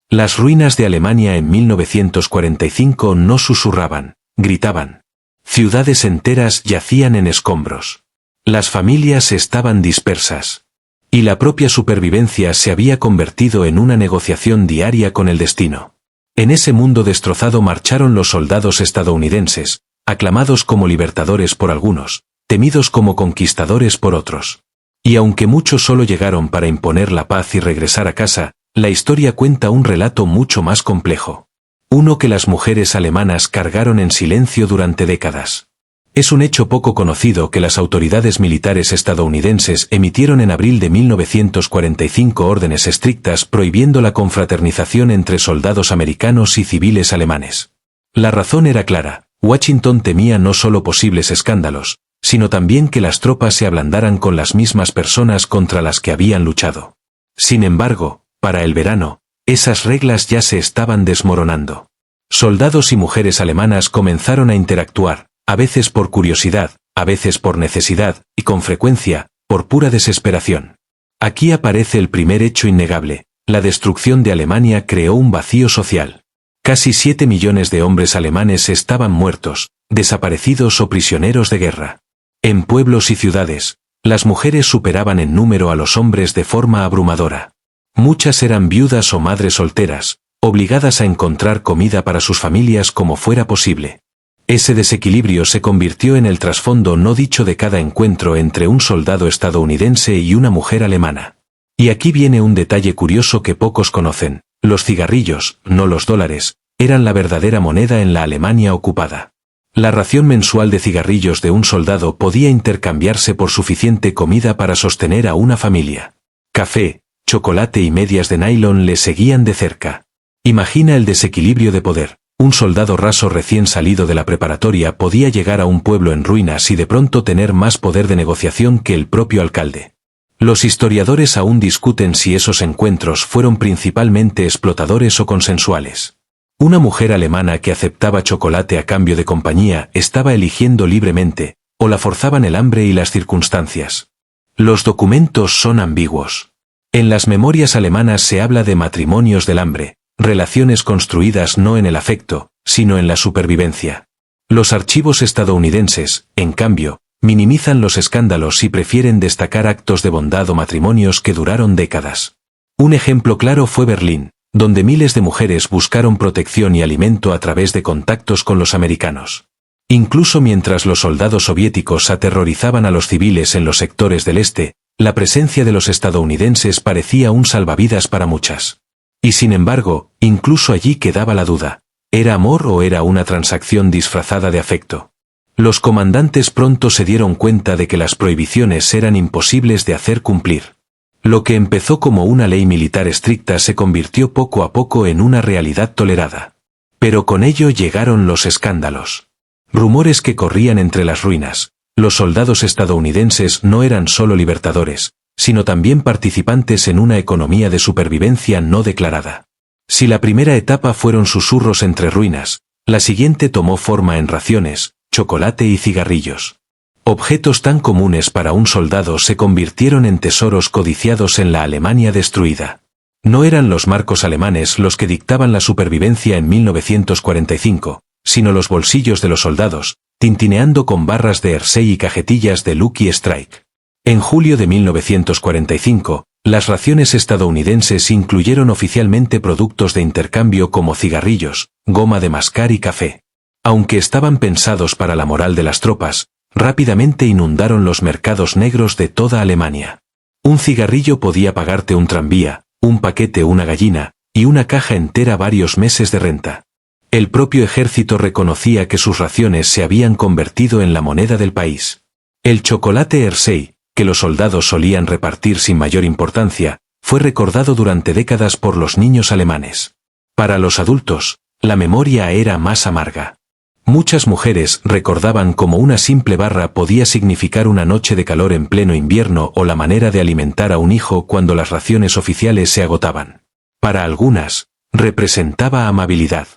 Las ruinas de Alemania en 1945 no susurraban, gritaban. Ciudades enteras yacían en escombros. Las familias estaban dispersas. Y la propia supervivencia se había convertido en una negociación diaria con el destino. En ese mundo destrozado marcharon los soldados estadounidenses, aclamados como libertadores por algunos, temidos como conquistadores por otros. Y aunque muchos solo llegaron para imponer la paz y regresar a casa, la historia cuenta un relato mucho más complejo. Uno que las mujeres alemanas cargaron en silencio durante décadas. Es un hecho poco conocido que las autoridades militares estadounidenses emitieron en abril de 1945 órdenes estrictas prohibiendo la confraternización entre soldados americanos y civiles alemanes. La razón era clara: Washington temía no solo posibles escándalos, sino también que las tropas se ablandaran con las mismas personas contra las que habían luchado. Sin embargo, para el verano, esas reglas ya se estaban desmoronando. Soldados y mujeres alemanas comenzaron a interactuar, a veces por curiosidad, a veces por necesidad, y con frecuencia, por pura desesperación. Aquí aparece el primer hecho innegable: la destrucción de Alemania creó un vacío social. Casi 7 millones de hombres alemanes estaban muertos, desaparecidos o prisioneros de guerra. En pueblos y ciudades, las mujeres superaban en número a los hombres de forma abrumadora. Muchas eran viudas o madres solteras, obligadas a encontrar comida para sus familias como fuera posible. Ese desequilibrio se convirtió en el trasfondo no dicho de cada encuentro entre un soldado estadounidense y una mujer alemana. Y aquí viene un detalle curioso que pocos conocen: los cigarrillos, no los dólares, eran la verdadera moneda en la Alemania ocupada. La ración mensual de cigarrillos de un soldado podía intercambiarse por suficiente comida para sostener a una familia. Café, chocolate y medias de nylon le seguían de cerca. Imagina el desequilibrio de poder. Un soldado raso recién salido de la preparatoria podía llegar a un pueblo en ruinas y de pronto tener más poder de negociación que el propio alcalde. Los historiadores aún discuten si esos encuentros fueron principalmente explotadores o consensuales. Una mujer alemana que aceptaba chocolate a cambio de compañía estaba eligiendo libremente, o la forzaban el hambre y las circunstancias. Los documentos son ambiguos. En las memorias alemanas se habla de matrimonios del hambre, relaciones construidas no en el afecto, sino en la supervivencia. Los archivos estadounidenses, en cambio, minimizan los escándalos y prefieren destacar actos de bondad o matrimonios que duraron décadas. Un ejemplo claro fue Berlín, donde miles de mujeres buscaron protección y alimento a través de contactos con los americanos. Incluso mientras los soldados soviéticos aterrorizaban a los civiles en los sectores del este, la presencia de los estadounidenses parecía un salvavidas para muchas. Y sin embargo, incluso allí quedaba la duda: ¿era amor o era una transacción disfrazada de afecto? Los comandantes pronto se dieron cuenta de que las prohibiciones eran imposibles de hacer cumplir. Lo que empezó como una ley militar estricta se convirtió poco a poco en una realidad tolerada. Pero con ello llegaron los escándalos. Rumores que corrían entre las ruinas: los soldados estadounidenses no eran solo libertadores, sino también participantes en una economía de supervivencia no declarada. Si la primera etapa fueron susurros entre ruinas, la siguiente tomó forma en raciones, chocolate y cigarrillos. Objetos tan comunes para un soldado se convirtieron en tesoros codiciados en la Alemania destruida. No eran los marcos alemanes los que dictaban la supervivencia en 1945, sino los bolsillos de los soldados, tintineando con barras de Hersey y cajetillas de Lucky Strike. En julio de 1945, las raciones estadounidenses incluyeron oficialmente productos de intercambio como cigarrillos, goma de mascar y café. Aunque estaban pensados para la moral de las tropas, rápidamente inundaron los mercados negros de toda Alemania. Un cigarrillo podía pagarte un tranvía, un paquete una gallina, y una caja entera varios meses de renta. El propio ejército reconocía que sus raciones se habían convertido en la moneda del país. El chocolate Hersey, que los soldados solían repartir sin mayor importancia, fue recordado durante décadas por los niños alemanes. Para los adultos, la memoria era más amarga. Muchas mujeres recordaban cómo una simple barra podía significar una noche de calor en pleno invierno o la manera de alimentar a un hijo cuando las raciones oficiales se agotaban. Para algunas, representaba amabilidad.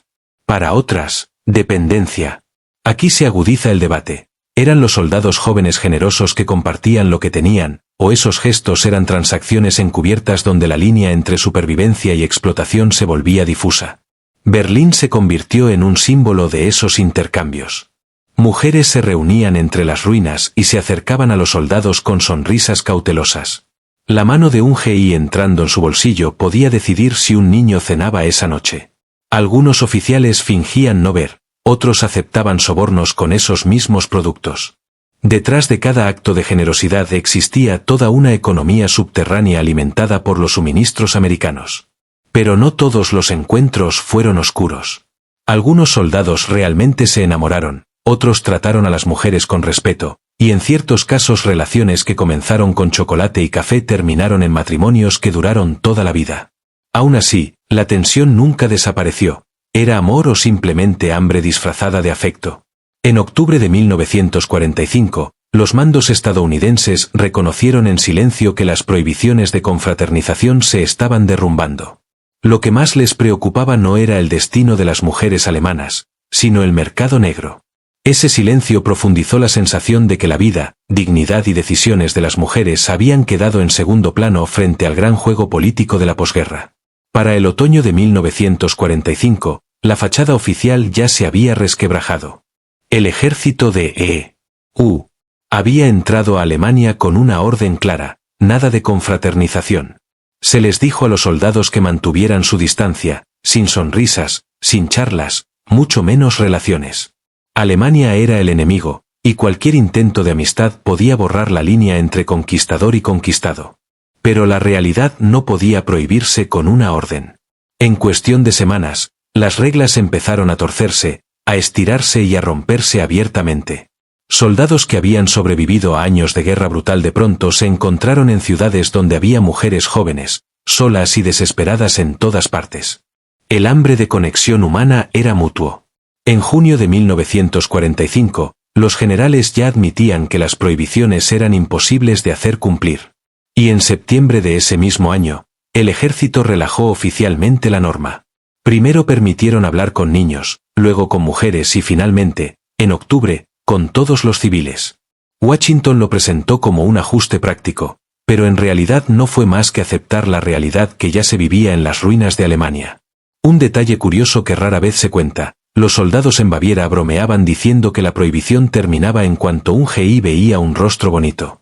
Para otras, dependencia. Aquí se agudiza el debate. Eran los soldados jóvenes generosos que compartían lo que tenían, o esos gestos eran transacciones encubiertas donde la línea entre supervivencia y explotación se volvía difusa. Berlín se convirtió en un símbolo de esos intercambios. Mujeres se reunían entre las ruinas y se acercaban a los soldados con sonrisas cautelosas. La mano de un GI entrando en su bolsillo podía decidir si un niño cenaba esa noche. Algunos oficiales fingían no ver, otros aceptaban sobornos con esos mismos productos. Detrás de cada acto de generosidad existía toda una economía subterránea alimentada por los suministros americanos. Pero no todos los encuentros fueron oscuros. Algunos soldados realmente se enamoraron, otros trataron a las mujeres con respeto, y en ciertos casos relaciones que comenzaron con chocolate y café terminaron en matrimonios que duraron toda la vida. Aún así, la tensión nunca desapareció. ¿Era amor o simplemente hambre disfrazada de afecto? En octubre de 1945, los mandos estadounidenses reconocieron en silencio que las prohibiciones de confraternización se estaban derrumbando. Lo que más les preocupaba no era el destino de las mujeres alemanas, sino el mercado negro. Ese silencio profundizó la sensación de que la vida, dignidad y decisiones de las mujeres habían quedado en segundo plano frente al gran juego político de la posguerra. Para el otoño de 1945, la fachada oficial ya se había resquebrajado. El ejército de E.U. había entrado a Alemania con una orden clara: nada de confraternización. Se les dijo a los soldados que mantuvieran su distancia, sin sonrisas, sin charlas, mucho menos relaciones. Alemania era el enemigo, y cualquier intento de amistad podía borrar la línea entre conquistador y conquistado. Pero la realidad no podía prohibirse con una orden. En cuestión de semanas, las reglas empezaron a torcerse, a estirarse y a romperse abiertamente. Soldados que habían sobrevivido a años de guerra brutal de pronto se encontraron en ciudades donde había mujeres jóvenes, solas y desesperadas en todas partes. El hambre de conexión humana era mutuo. En junio de 1945, los generales ya admitían que las prohibiciones eran imposibles de hacer cumplir. Y en septiembre de ese mismo año, el ejército relajó oficialmente la norma. Primero permitieron hablar con niños, luego con mujeres y finalmente, en octubre, con todos los civiles. Washington lo presentó como un ajuste práctico, pero en realidad no fue más que aceptar la realidad que ya se vivía en las ruinas de Alemania. Un detalle curioso que rara vez se cuenta: los soldados en Baviera bromeaban diciendo que la prohibición terminaba en cuanto un GI veía un rostro bonito.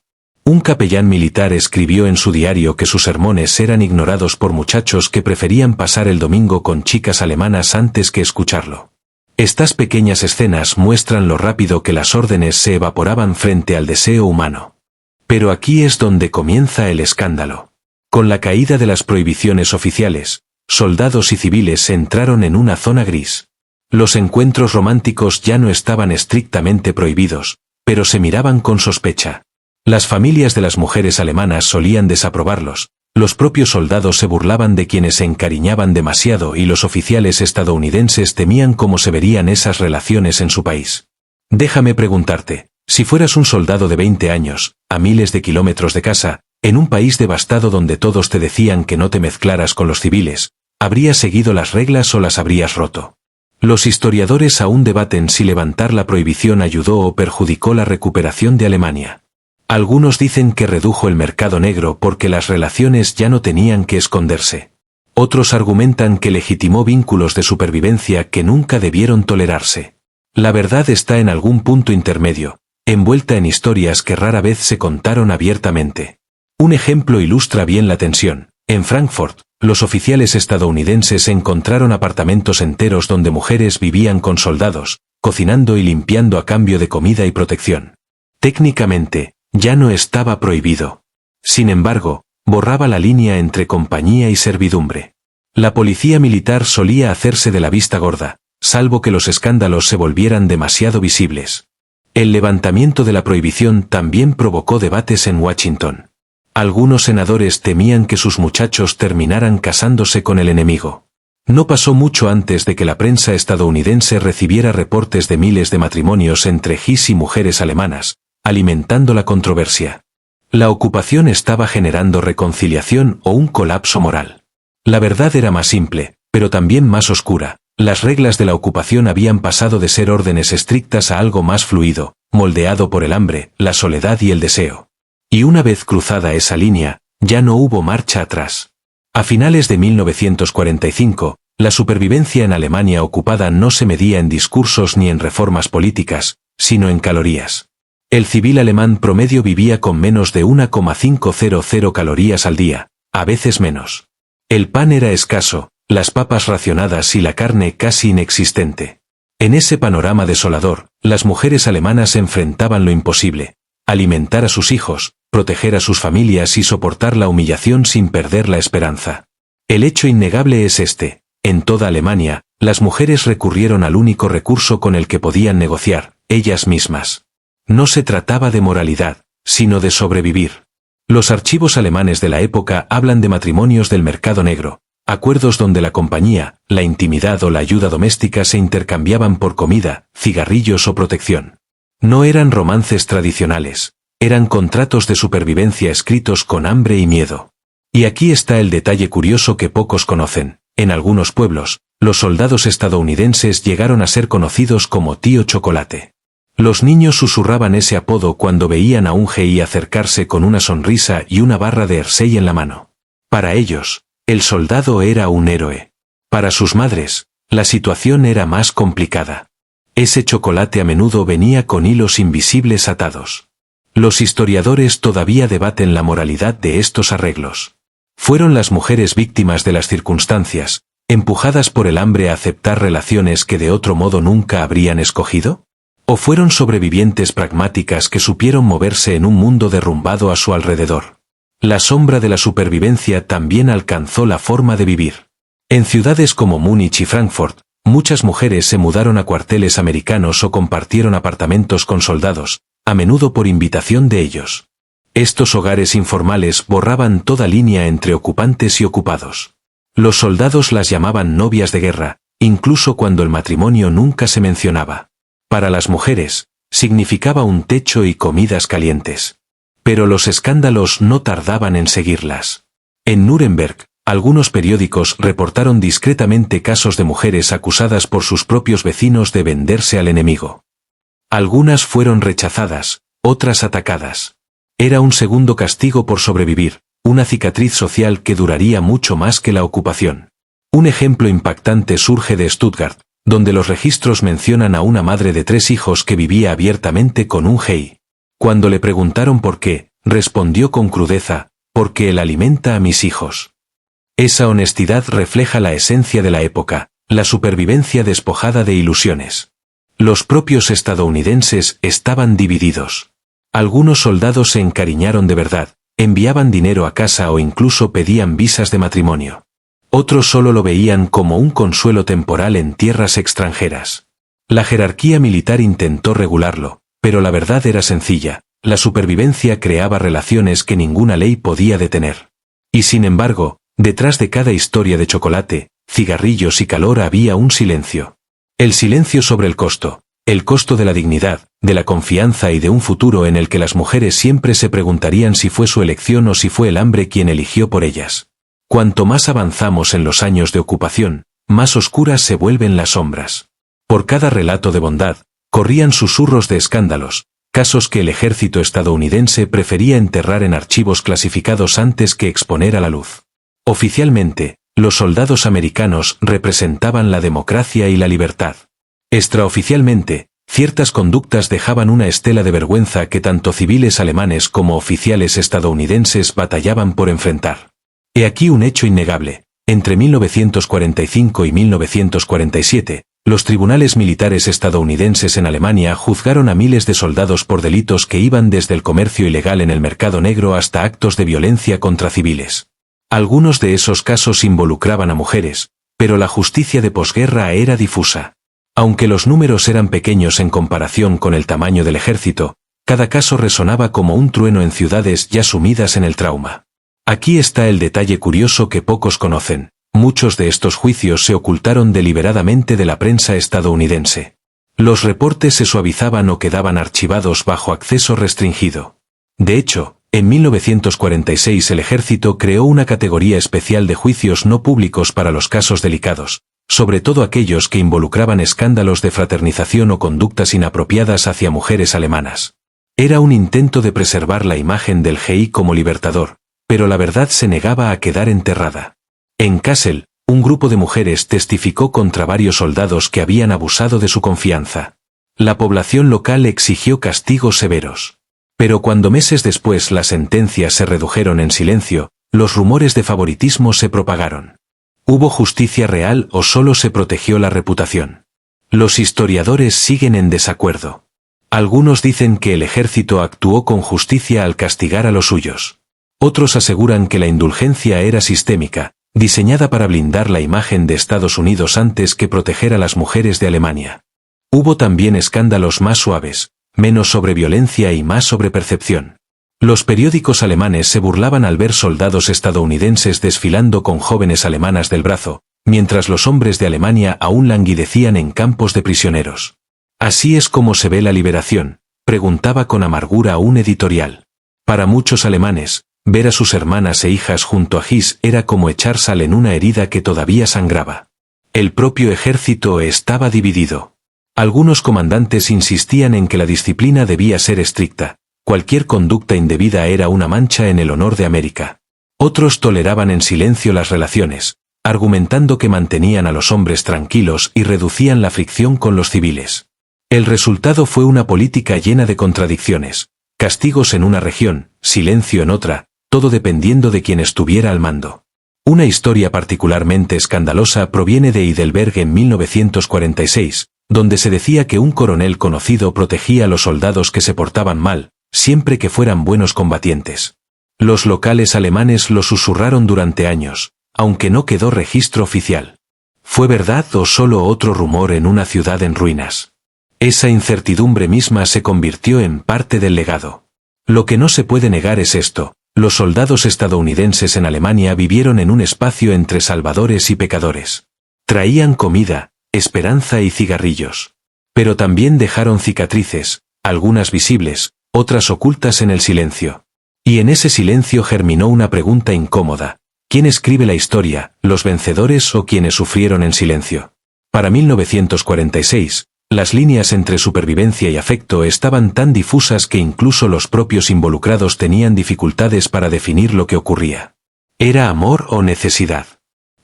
Un capellán militar escribió en su diario que sus sermones eran ignorados por muchachos que preferían pasar el domingo con chicas alemanas antes que escucharlo. Estas pequeñas escenas muestran lo rápido que las órdenes se evaporaban frente al deseo humano. Pero aquí es donde comienza el escándalo. Con la caída de las prohibiciones oficiales, soldados y civiles entraron en una zona gris. Los encuentros románticos ya no estaban estrictamente prohibidos, pero se miraban con sospecha. Las familias de las mujeres alemanas solían desaprobarlos, los propios soldados se burlaban de quienes se encariñaban demasiado y los oficiales estadounidenses temían cómo se verían esas relaciones en su país. Déjame preguntarte, si fueras un soldado de 20 años, a miles de kilómetros de casa, en un país devastado donde todos te decían que no te mezclaras con los civiles, ¿habrías seguido las reglas o las habrías roto? Los historiadores aún debaten si levantar la prohibición ayudó o perjudicó la recuperación de Alemania. Algunos dicen que redujo el mercado negro porque las relaciones ya no tenían que esconderse. Otros argumentan que legitimó vínculos de supervivencia que nunca debieron tolerarse. La verdad está en algún punto intermedio, envuelta en historias que rara vez se contaron abiertamente. Un ejemplo ilustra bien la tensión. En Frankfurt, los oficiales estadounidenses encontraron apartamentos enteros donde mujeres vivían con soldados, cocinando y limpiando a cambio de comida y protección. Técnicamente, ya no estaba prohibido. Sin embargo, borraba la línea entre compañía y servidumbre. La policía militar solía hacerse de la vista gorda, salvo que los escándalos se volvieran demasiado visibles. El levantamiento de la prohibición también provocó debates en Washington. Algunos senadores temían que sus muchachos terminaran casándose con el enemigo. No pasó mucho antes de que la prensa estadounidense recibiera reportes de miles de matrimonios entre GIs y mujeres alemanas, alimentando la controversia. La ocupación estaba generando reconciliación o un colapso moral. La verdad era más simple, pero también más oscura. Las reglas de la ocupación habían pasado de ser órdenes estrictas a algo más fluido, moldeado por el hambre, la soledad y el deseo. Y una vez cruzada esa línea, ya no hubo marcha atrás. A finales de 1945, la supervivencia en Alemania ocupada no se medía en discursos ni en reformas políticas, sino en calorías. El civil alemán promedio vivía con menos de 1,500 calorías al día, a veces menos. El pan era escaso, las papas racionadas y la carne casi inexistente. En ese panorama desolador, las mujeres alemanas enfrentaban lo imposible: alimentar a sus hijos, proteger a sus familias y soportar la humillación sin perder la esperanza. El hecho innegable es este: en toda Alemania, las mujeres recurrieron al único recurso con el que podían negociar, ellas mismas. No se trataba de moralidad, sino de sobrevivir. Los archivos alemanes de la época hablan de matrimonios del mercado negro, acuerdos donde la compañía, la intimidad o la ayuda doméstica se intercambiaban por comida, cigarrillos o protección. No eran romances tradicionales, eran contratos de supervivencia escritos con hambre y miedo. Y aquí está el detalle curioso que pocos conocen: en algunos pueblos, los soldados estadounidenses llegaron a ser conocidos como Tío Chocolate. Los niños susurraban ese apodo cuando veían a un GI acercarse con una sonrisa y una barra de Hershey en la mano. Para ellos, el soldado era un héroe. Para sus madres, la situación era más complicada. Ese chocolate a menudo venía con hilos invisibles atados. Los historiadores todavía debaten la moralidad de estos arreglos. ¿Fueron las mujeres víctimas de las circunstancias, empujadas por el hambre a aceptar relaciones que de otro modo nunca habrían escogido? ¿O fueron sobrevivientes pragmáticas que supieron moverse en un mundo derrumbado a su alrededor? La sombra de la supervivencia también alcanzó la forma de vivir. En ciudades como Múnich y Frankfurt, muchas mujeres se mudaron a cuarteles americanos o compartieron apartamentos con soldados, a menudo por invitación de ellos. Estos hogares informales borraban toda línea entre ocupantes y ocupados. Los soldados las llamaban novias de guerra, incluso cuando el matrimonio nunca se mencionaba. Para las mujeres, significaba un techo y comidas calientes. Pero los escándalos no tardaban en seguirlas. En Nuremberg, algunos periódicos reportaron discretamente casos de mujeres acusadas por sus propios vecinos de venderse al enemigo. Algunas fueron rechazadas, otras atacadas. Era un segundo castigo por sobrevivir, una cicatriz social que duraría mucho más que la ocupación. Un ejemplo impactante surge de Stuttgart, donde los registros mencionan a una madre de 3 hijos que vivía abiertamente con un GI. Cuando le preguntaron por qué, respondió con crudeza: porque él alimenta a mis hijos. Esa honestidad refleja la esencia de la época, la supervivencia despojada de ilusiones. Los propios estadounidenses estaban divididos. Algunos soldados se encariñaron de verdad, enviaban dinero a casa o incluso pedían visas de matrimonio. Otros solo lo veían como un consuelo temporal en tierras extranjeras. La jerarquía militar intentó regularlo, pero la verdad era sencilla: la supervivencia creaba relaciones que ninguna ley podía detener. Y sin embargo, detrás de cada historia de chocolate, cigarrillos y calor había un silencio. El silencio sobre el costo de la dignidad, de la confianza y de un futuro en el que las mujeres siempre se preguntarían si fue su elección o si fue el hambre quien eligió por ellas. Cuanto más avanzamos en los años de ocupación, más oscuras se vuelven las sombras. Por cada relato de bondad, corrían susurros de escándalos, casos que el ejército estadounidense prefería enterrar en archivos clasificados antes que exponer a la luz. Oficialmente, los soldados americanos representaban la democracia y la libertad. Extraoficialmente, ciertas conductas dejaban una estela de vergüenza que tanto civiles alemanes como oficiales estadounidenses batallaban por enfrentar. He aquí un hecho innegable: entre 1945 y 1947, los tribunales militares estadounidenses en Alemania juzgaron a miles de soldados por delitos que iban desde el comercio ilegal en el mercado negro hasta actos de violencia contra civiles. Algunos de esos casos involucraban a mujeres, pero la justicia de posguerra era difusa. Aunque los números eran pequeños en comparación con el tamaño del ejército, cada caso resonaba como un trueno en ciudades ya sumidas en el trauma. Aquí está el detalle curioso que pocos conocen: muchos de estos juicios se ocultaron deliberadamente de la prensa estadounidense. Los reportes se suavizaban o quedaban archivados bajo acceso restringido. De hecho, en 1946 el ejército creó una categoría especial de juicios no públicos para los casos delicados, sobre todo aquellos que involucraban escándalos de fraternización o conductas inapropiadas hacia mujeres alemanas. Era un intento de preservar la imagen del GI como libertador, pero la verdad se negaba a quedar enterrada. En Kassel, un grupo de mujeres testificó contra varios soldados que habían abusado de su confianza. La población local exigió castigos severos. Pero cuando meses después las sentencias se redujeron en silencio, los rumores de favoritismo se propagaron. ¿Hubo justicia real o solo se protegió la reputación? Los historiadores siguen en desacuerdo. Algunos dicen que el ejército actuó con justicia al castigar a los suyos. Otros aseguran que la indulgencia era sistémica, diseñada para blindar la imagen de Estados Unidos antes que proteger a las mujeres de Alemania. Hubo también escándalos más suaves, menos sobre violencia y más sobre percepción. Los periódicos alemanes se burlaban al ver soldados estadounidenses desfilando con jóvenes alemanas del brazo, mientras los hombres de Alemania aún languidecían en campos de prisioneros. ¿Así es como se ve la liberación?, preguntaba con amargura un editorial. Para muchos alemanes, ver a sus hermanas e hijas junto a His era como echar sal en una herida que todavía sangraba. El propio ejército estaba dividido. Algunos comandantes insistían en que la disciplina debía ser estricta. Cualquier conducta indebida era una mancha en el honor de América. Otros toleraban en silencio las relaciones, argumentando que mantenían a los hombres tranquilos y reducían la fricción con los civiles. El resultado fue una política llena de contradicciones, castigos en una región, silencio en otra, todo dependiendo de quien estuviera al mando. Una historia particularmente escandalosa proviene de Heidelberg en 1946, donde se decía que un coronel conocido protegía a los soldados que se portaban mal, siempre que fueran buenos combatientes. Los locales alemanes lo susurraron durante años, aunque no quedó registro oficial. ¿Fue verdad o solo otro rumor en una ciudad en ruinas? Esa incertidumbre misma se convirtió en parte del legado. Lo que no se puede negar es esto: los soldados estadounidenses en Alemania vivieron en un espacio entre salvadores y pecadores. Traían comida, esperanza y cigarrillos. Pero también dejaron cicatrices, algunas visibles, otras ocultas en el silencio. Y en ese silencio germinó una pregunta incómoda: ¿quién escribe la historia, los vencedores o quienes sufrieron en silencio? Para 1946, las líneas entre supervivencia y afecto estaban tan difusas que incluso los propios involucrados tenían dificultades para definir lo que ocurría. ¿Era amor o necesidad?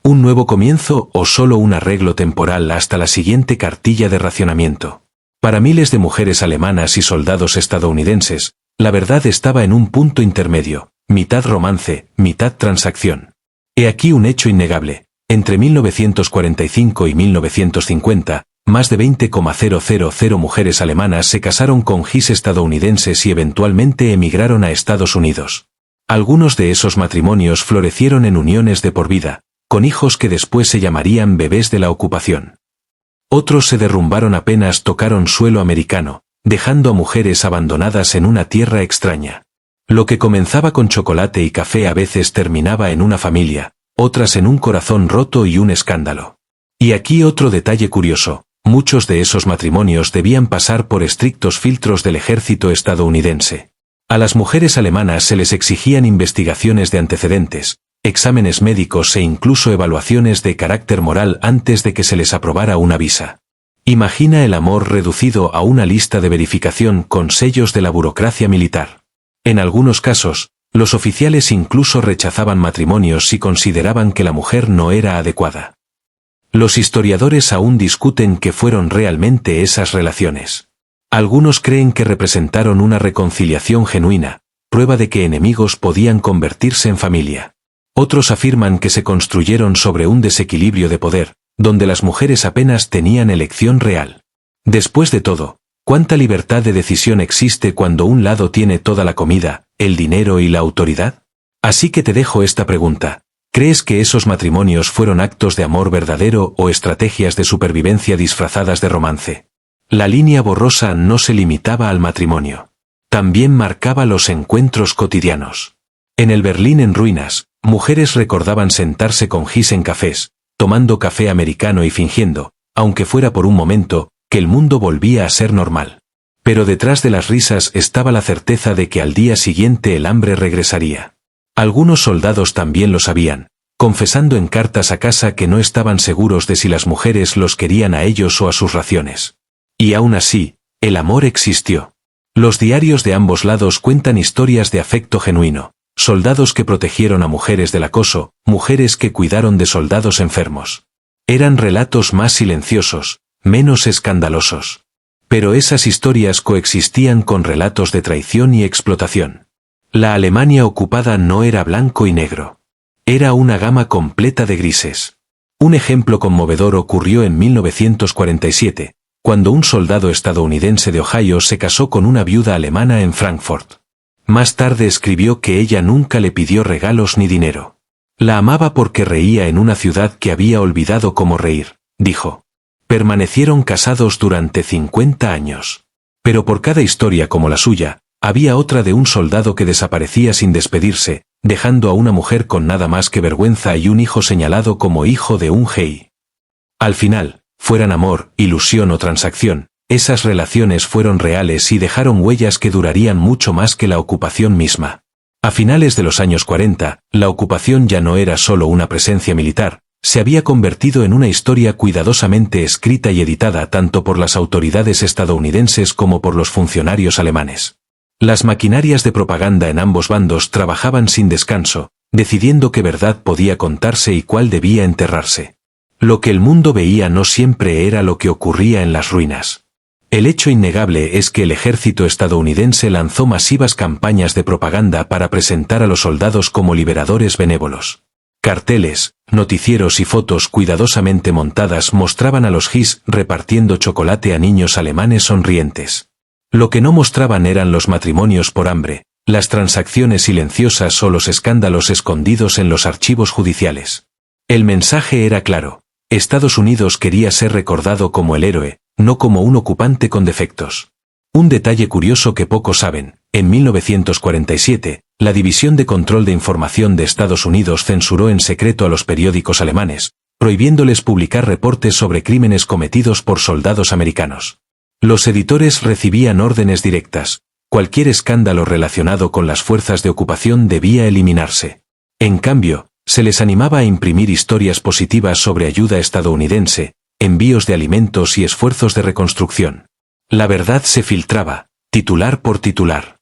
¿Un nuevo comienzo o solo un arreglo temporal hasta la siguiente cartilla de racionamiento? Para miles de mujeres alemanas y soldados estadounidenses, la verdad estaba en un punto intermedio, mitad romance, mitad transacción. He aquí un hecho innegable: entre 1945 y 1950, más de 20,000 mujeres alemanas se casaron con His estadounidenses y eventualmente emigraron a Estados Unidos. Algunos de esos matrimonios florecieron en uniones de por vida, con hijos que después se llamarían bebés de la ocupación. Otros se derrumbaron apenas tocaron suelo americano, dejando a mujeres abandonadas en una tierra extraña. Lo que comenzaba con chocolate y café a veces terminaba en una familia, otras en un corazón roto y un escándalo. Y aquí otro detalle curioso: muchos de esos matrimonios debían pasar por estrictos filtros del ejército estadounidense. A las mujeres alemanas se les exigían investigaciones de antecedentes, exámenes médicos e incluso evaluaciones de carácter moral antes de que se les aprobara una visa. Imagina el amor reducido a una lista de verificación con sellos de la burocracia militar. En algunos casos, los oficiales incluso rechazaban matrimonios si consideraban que la mujer no era adecuada. Los historiadores aún discuten qué fueron realmente esas relaciones. Algunos creen que representaron una reconciliación genuina, prueba de que enemigos podían convertirse en familia. Otros afirman que se construyeron sobre un desequilibrio de poder, donde las mujeres apenas tenían elección real. Después de todo, ¿cuánta libertad de decisión existe cuando un lado tiene toda la comida, el dinero y la autoridad? Así que te dejo esta pregunta: ¿crees que esos matrimonios fueron actos de amor verdadero o estrategias de supervivencia disfrazadas de romance? La línea borrosa no se limitaba al matrimonio. También marcaba los encuentros cotidianos. En el Berlín en ruinas, mujeres recordaban sentarse con His en cafés, tomando café americano y fingiendo, aunque fuera por un momento, que el mundo volvía a ser normal. Pero detrás de las risas estaba la certeza de que al día siguiente el hambre regresaría. Algunos soldados también lo sabían, confesando en cartas a casa que no estaban seguros de si las mujeres los querían a ellos o a sus raciones. Y aún así, el amor existió. Los diarios de ambos lados cuentan historias de afecto genuino, soldados que protegieron a mujeres del acoso, mujeres que cuidaron de soldados enfermos. Eran relatos más silenciosos, menos escandalosos. Pero esas historias coexistían con relatos de traición y explotación. La Alemania ocupada no era blanco y negro. Era una gama completa de grises. Un ejemplo conmovedor ocurrió en 1947, cuando un soldado estadounidense de Ohio se casó con una viuda alemana en Frankfurt. Más tarde escribió que ella nunca le pidió regalos ni dinero. La amaba porque reía en una ciudad que había olvidado cómo reír, dijo. Permanecieron casados durante 50 años. Pero por cada historia como la suya, había otra de un soldado que desaparecía sin despedirse, dejando a una mujer con nada más que vergüenza y un hijo señalado como hijo de un gay. Al final, fueran amor, ilusión o transacción, esas relaciones fueron reales y dejaron huellas que durarían mucho más que la ocupación misma. A finales de los años 40, la ocupación ya no era solo una presencia militar, se había convertido en una historia cuidadosamente escrita y editada tanto por las autoridades estadounidenses como por los funcionarios alemanes. Las maquinarias de propaganda en ambos bandos trabajaban sin descanso, decidiendo qué verdad podía contarse y cuál debía enterrarse. Lo que el mundo veía no siempre era lo que ocurría en las ruinas. El hecho innegable es que el ejército estadounidense lanzó masivas campañas de propaganda para presentar a los soldados como liberadores benévolos. Carteles, noticieros y fotos cuidadosamente montadas mostraban a los His repartiendo chocolate a niños alemanes sonrientes. Lo que no mostraban eran los matrimonios por hambre, las transacciones silenciosas o los escándalos escondidos en los archivos judiciales. El mensaje era claro. Estados Unidos quería ser recordado como el héroe, no como un ocupante con defectos. Un detalle curioso que pocos saben, en 1947, la División de Control de Información de Estados Unidos censuró en secreto a los periódicos alemanes, prohibiéndoles publicar reportes sobre crímenes cometidos por soldados americanos. Los editores recibían órdenes directas, cualquier escándalo relacionado con las fuerzas de ocupación debía eliminarse. En cambio, se les animaba a imprimir historias positivas sobre ayuda estadounidense, envíos de alimentos y esfuerzos de reconstrucción. La verdad se filtraba, titular por titular.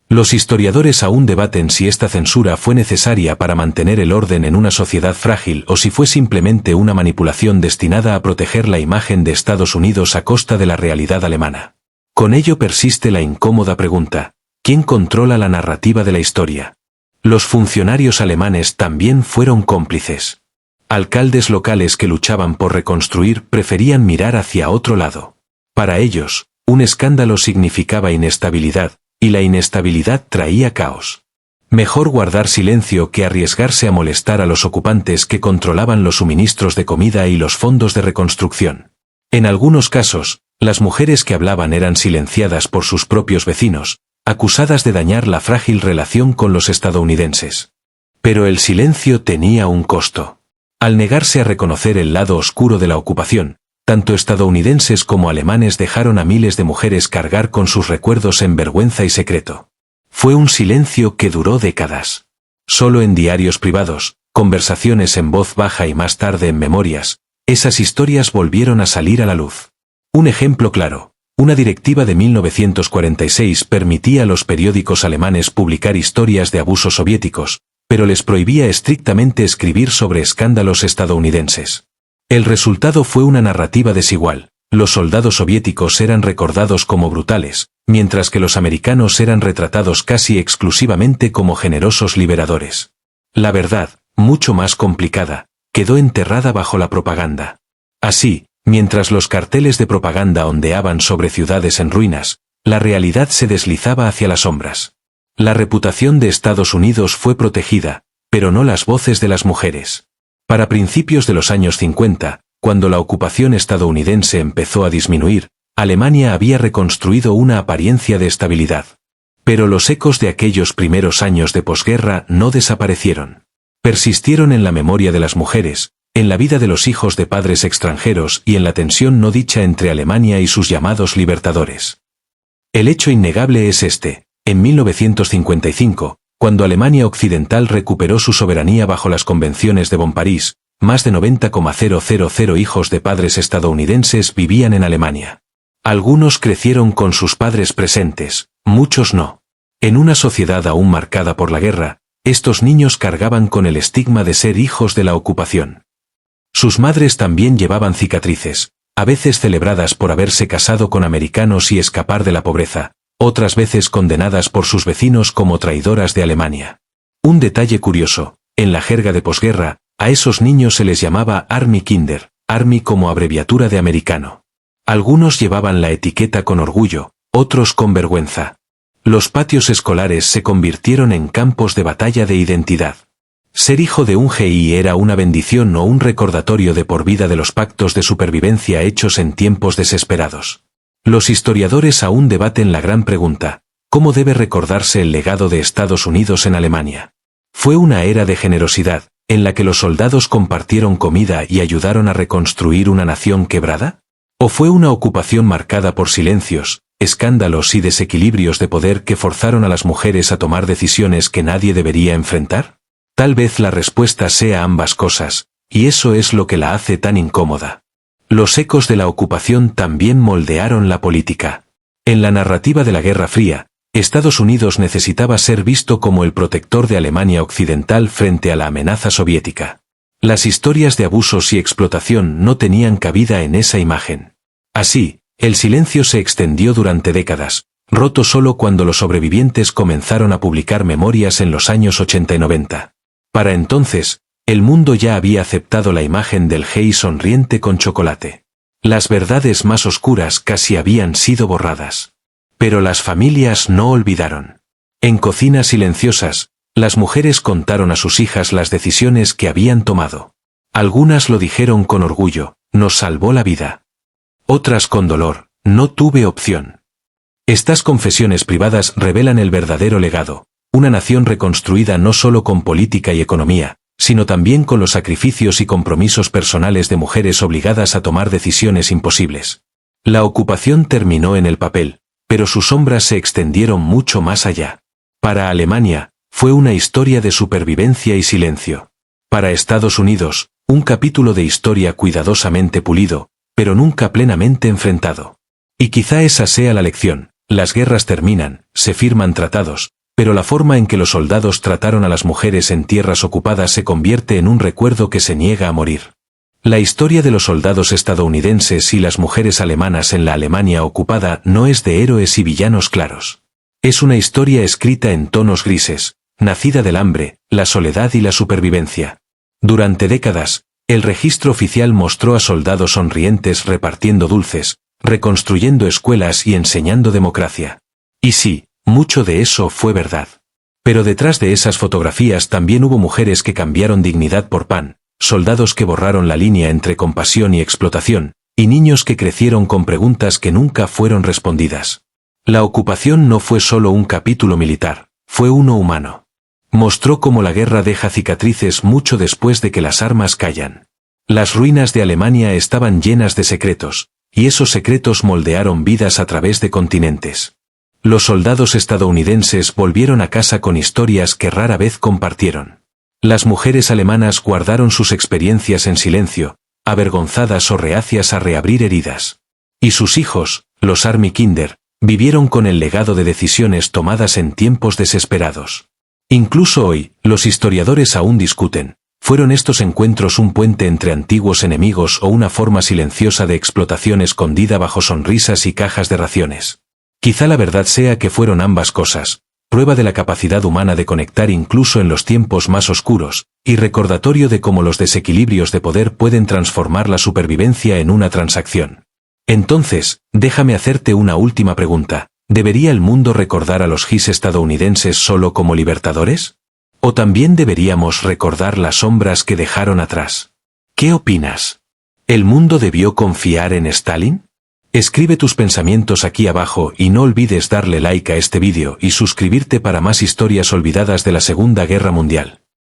Los historiadores aún debaten si esta censura fue necesaria para mantener el orden en una sociedad frágil o si fue simplemente una manipulación destinada a proteger la imagen de Estados Unidos a costa de la realidad alemana. Con ello persiste la incómoda pregunta: ¿quién controla la narrativa de la historia? Los funcionarios alemanes también fueron cómplices. Alcaldes locales que luchaban por reconstruir preferían mirar hacia otro lado. Para ellos, un escándalo significaba inestabilidad, y la inestabilidad traía caos. Mejor guardar silencio que arriesgarse a molestar a los ocupantes que controlaban los suministros de comida y los fondos de reconstrucción. En algunos casos, las mujeres que hablaban eran silenciadas por sus propios vecinos, acusadas de dañar la frágil relación con los estadounidenses. Pero el silencio tenía un costo. Al negarse a reconocer el lado oscuro de la ocupación, tanto estadounidenses como alemanes dejaron a miles de mujeres cargar con sus recuerdos en vergüenza y secreto. Fue un silencio que duró décadas. Solo en diarios privados, conversaciones en voz baja y más tarde en memorias, esas historias volvieron a salir a la luz. Un ejemplo claro. Una directiva de 1946 permitía a los periódicos alemanes publicar historias de abusos soviéticos, pero les prohibía estrictamente escribir sobre escándalos estadounidenses. El resultado fue una narrativa desigual. Los soldados soviéticos eran recordados como brutales, mientras que los americanos eran retratados casi exclusivamente como generosos liberadores. La verdad, mucho más complicada, quedó enterrada bajo la propaganda. Así, mientras los carteles de propaganda ondeaban sobre ciudades en ruinas, la realidad se deslizaba hacia las sombras. La reputación de Estados Unidos fue protegida, pero no las voces de las mujeres. Para principios de los años 50, cuando la ocupación estadounidense empezó a disminuir, Alemania había reconstruido una apariencia de estabilidad. Pero los ecos de aquellos primeros años de posguerra no desaparecieron. Persistieron en la memoria de las mujeres, en la vida de los hijos de padres extranjeros y en la tensión no dicha entre Alemania y sus llamados libertadores. El hecho innegable es este: en 1955, Cuando Alemania Occidental recuperó su soberanía bajo las convenciones de Bonn París, más de 90,000 hijos de padres estadounidenses vivían en Alemania. Algunos crecieron con sus padres presentes, muchos no. En una sociedad aún marcada por la guerra, estos niños cargaban con el estigma de ser hijos de la ocupación. Sus madres también llevaban cicatrices, a veces celebradas por haberse casado con americanos y escapar de la pobreza, otras veces condenadas por sus vecinos como traidoras de Alemania. Un detalle curioso, en la jerga de posguerra, a esos niños se les llamaba Army Kinder, Army como abreviatura de americano. Algunos llevaban la etiqueta con orgullo, otros con vergüenza. Los patios escolares se convirtieron en campos de batalla de identidad. Ser hijo de un GI era una bendición o un recordatorio de por vida de los pactos de supervivencia hechos en tiempos desesperados. Los historiadores aún debaten la gran pregunta: ¿cómo debe recordarse el legado de Estados Unidos en Alemania? ¿Fue una era de generosidad, en la que los soldados compartieron comida y ayudaron a reconstruir una nación quebrada? ¿O fue una ocupación marcada por silencios, escándalos y desequilibrios de poder que forzaron a las mujeres a tomar decisiones que nadie debería enfrentar? Tal vez la respuesta sea ambas cosas, y eso es lo que la hace tan incómoda. Los ecos de la ocupación también moldearon la política. En la narrativa de la Guerra Fría, Estados Unidos necesitaba ser visto como el protector de Alemania Occidental frente a la amenaza soviética. Las historias de abusos y explotación no tenían cabida en esa imagen. Así, el silencio se extendió durante décadas, roto solo cuando los sobrevivientes comenzaron a publicar memorias en los años 80 y 90. Para entonces, el mundo ya había aceptado la imagen del gay sonriente con chocolate. Las verdades más oscuras casi habían sido borradas. Pero las familias no olvidaron. En cocinas silenciosas, las mujeres contaron a sus hijas las decisiones que habían tomado. Algunas lo dijeron con orgullo: nos salvó la vida. Otras con dolor: no tuve opción. Estas confesiones privadas revelan el verdadero legado, una nación reconstruida no solo con política y economía, sino también con los sacrificios y compromisos personales de mujeres obligadas a tomar decisiones imposibles. La ocupación terminó en el papel, pero sus sombras se extendieron mucho más allá. Para Alemania, fue una historia de supervivencia y silencio. Para Estados Unidos, un capítulo de historia cuidadosamente pulido, pero nunca plenamente enfrentado. Y quizá esa sea la lección: las guerras terminan, se firman tratados, pero la forma en que los soldados trataron a las mujeres en tierras ocupadas se convierte en un recuerdo que se niega a morir. La historia de los soldados estadounidenses y las mujeres alemanas en la Alemania ocupada no es de héroes y villanos claros. Es una historia escrita en tonos grises, nacida del hambre, la soledad y la supervivencia. Durante décadas, el registro oficial mostró a soldados sonrientes repartiendo dulces, reconstruyendo escuelas y enseñando democracia. Y sí, mucho de eso fue verdad. Pero detrás de esas fotografías también hubo mujeres que cambiaron dignidad por pan, soldados que borraron la línea entre compasión y explotación, y niños que crecieron con preguntas que nunca fueron respondidas. La ocupación no fue solo un capítulo militar, fue uno humano. Mostró cómo la guerra deja cicatrices mucho después de que las armas callan. Las ruinas de Alemania estaban llenas de secretos, y esos secretos moldearon vidas a través de continentes. Los soldados estadounidenses volvieron a casa con historias que rara vez compartieron. Las mujeres alemanas guardaron sus experiencias en silencio, avergonzadas o reacias a reabrir heridas. Y sus hijos, los Army Kinder, vivieron con el legado de decisiones tomadas en tiempos desesperados. Incluso hoy, los historiadores aún discuten: ¿fueron estos encuentros un puente entre antiguos enemigos o una forma silenciosa de explotación escondida bajo sonrisas y cajas de raciones? Quizá la verdad sea que fueron ambas cosas, prueba de la capacidad humana de conectar incluso en los tiempos más oscuros, y recordatorio de cómo los desequilibrios de poder pueden transformar la supervivencia en una transacción. Entonces, déjame hacerte una última pregunta: ¿debería el mundo recordar a los GIs estadounidenses solo como libertadores? ¿O también deberíamos recordar las sombras que dejaron atrás? ¿Qué opinas? ¿El mundo debió confiar en Stalin? Escribe tus pensamientos aquí abajo y no olvides darle like a este vídeo y suscribirte para más historias olvidadas de la Segunda Guerra Mundial.